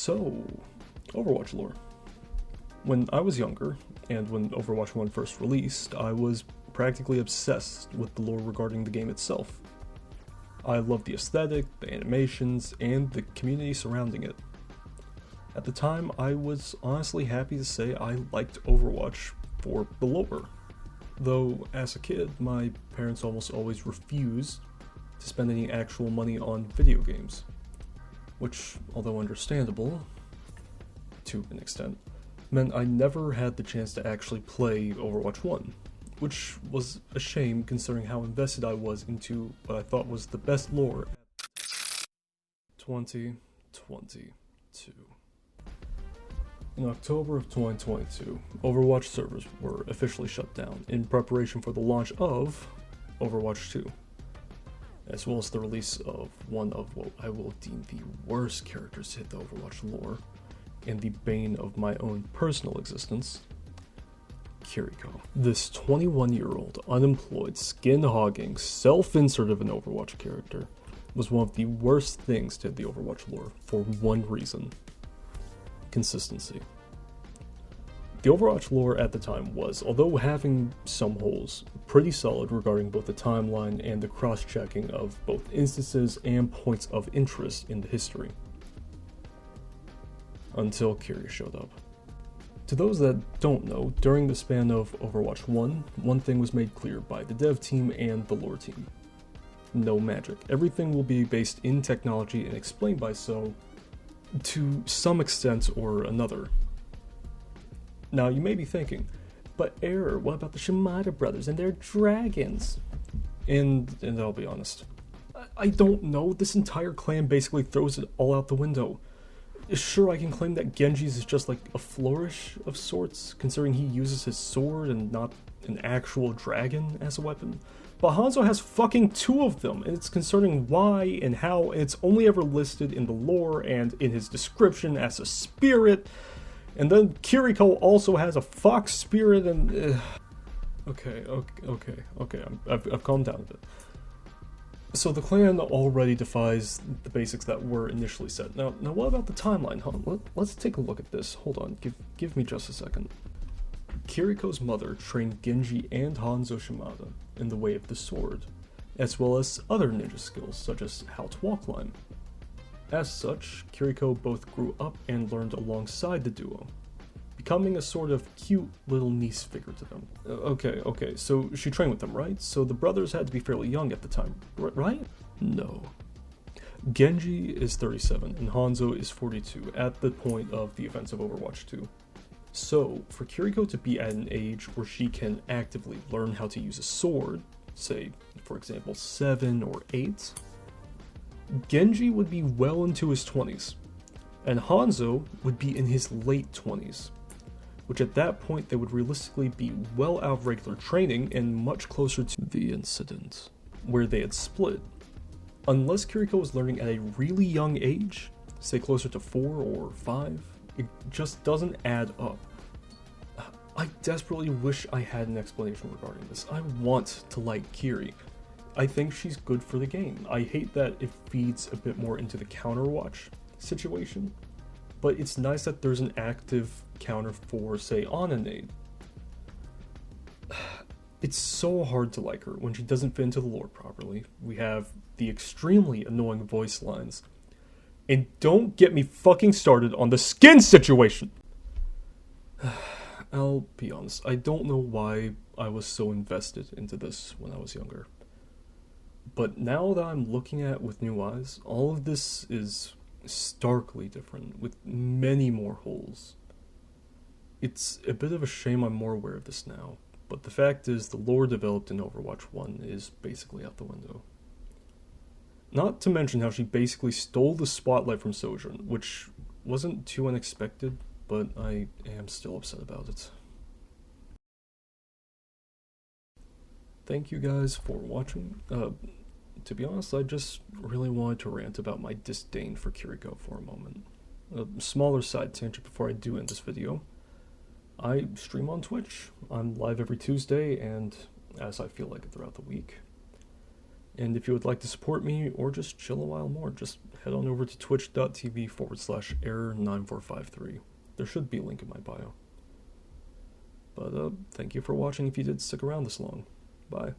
So, Overwatch lore. When I was younger, and when Overwatch 1 first released, I was practically obsessed with the lore regarding the game itself. I loved the aesthetic, the animations, and the community surrounding it. At the time, I was honestly happy to say I liked Overwatch for the lore. Though, as a kid, my parents almost always refused to spend any actual money on video games. Which, although understandable, to an extent, meant I never had the chance to actually play Overwatch 1, which was a shame considering how invested I was into what I thought was the best lore. 2022. In October of 2022, Overwatch servers were officially shut down in preparation for the launch of Overwatch 2, as well as the release of one of what I will deem the worst characters to hit the Overwatch lore, and the bane of my own personal existence, Kiriko. This 21-year-old, unemployed, skin-hogging, self-insert of an Overwatch character was one of the worst things to hit the Overwatch lore for one reason: consistency. The Overwatch lore at the time was, although having some holes, pretty solid regarding both the timeline and the cross-checking of both instances and points of interest in the history. Until Kiri showed up. To those that don't know, during the span of Overwatch 1, one thing was made clear by the dev team and the lore team. No magic. Everything will be based in technology and explained by so to some extent or another. Now you may be thinking, but error, what about the Shimada brothers and their dragons? And I'll be honest, I don't know. This entire clan basically throws it all out the window. Sure, I can claim that Genji's is just like a flourish of sorts, considering he uses his sword and not an actual dragon as a weapon. But Hanzo has fucking 2 of them, and it's concerning why and how, and it's only ever listed in the lore and in his description as a spirit. And then Kiriko also has a fox spirit and... Okay, I've calmed down a bit. So the clan already defies the basics that were initially set. Now what about the timeline, huh? Let's take a look at this. Hold on, give me just a second. Kiriko's mother trained Genji and Hanzo Shimada in the way of the sword, as well as other ninja skills such as how to walk climb. As such, Kiriko both grew up and learned alongside the duo, becoming a sort of cute little niece figure to them. Okay, so she trained with them, right? So the brothers had to be fairly young at the time, right? No. Genji is 37 and Hanzo is 42 at the point of the events of Overwatch 2. So, for Kiriko to be at an age where she can actively learn how to use a sword, say, for example, 7 or 8, Genji would be well into his 20s, and Hanzo would be in his late 20s. Which at that point they would realistically be well out of regular training and much closer to the incident where they had split. Unless Kiriko was learning at a really young age, say closer to 4 or 5, it just doesn't add up. I desperately wish I had an explanation regarding this. I want to like Kiri. I think she's good for the game. I hate that it feeds a bit more into the counterwatch situation. But it's nice that there's an active counter for, say, Onanade. It's so hard to like her when she doesn't fit into the lore properly. We have the extremely annoying voice lines. And don't get me fucking started on the skin situation! I'll be honest, I don't know why I was so invested into this when I was younger. But now that I'm looking at it with new eyes, all of this is starkly different, with many more holes. It's a bit of a shame I'm more aware of this now, but the fact is the lore developed in Overwatch 1 is basically out the window. Not to mention how she basically stole the spotlight from Sojourn, which wasn't too unexpected, but I am still upset about it. Thank you guys for watching. To be honest, I just really wanted to rant about my disdain for Kiriko for a moment. A smaller side tangent before I do end this video. I stream on Twitch. I'm live every Tuesday and as I feel like it throughout the week. And if you would like to support me or just chill a while more, just head on over to twitch.tv/error9453. There should be a link in my bio. But thank you for watching if you did stick around this long. Bye.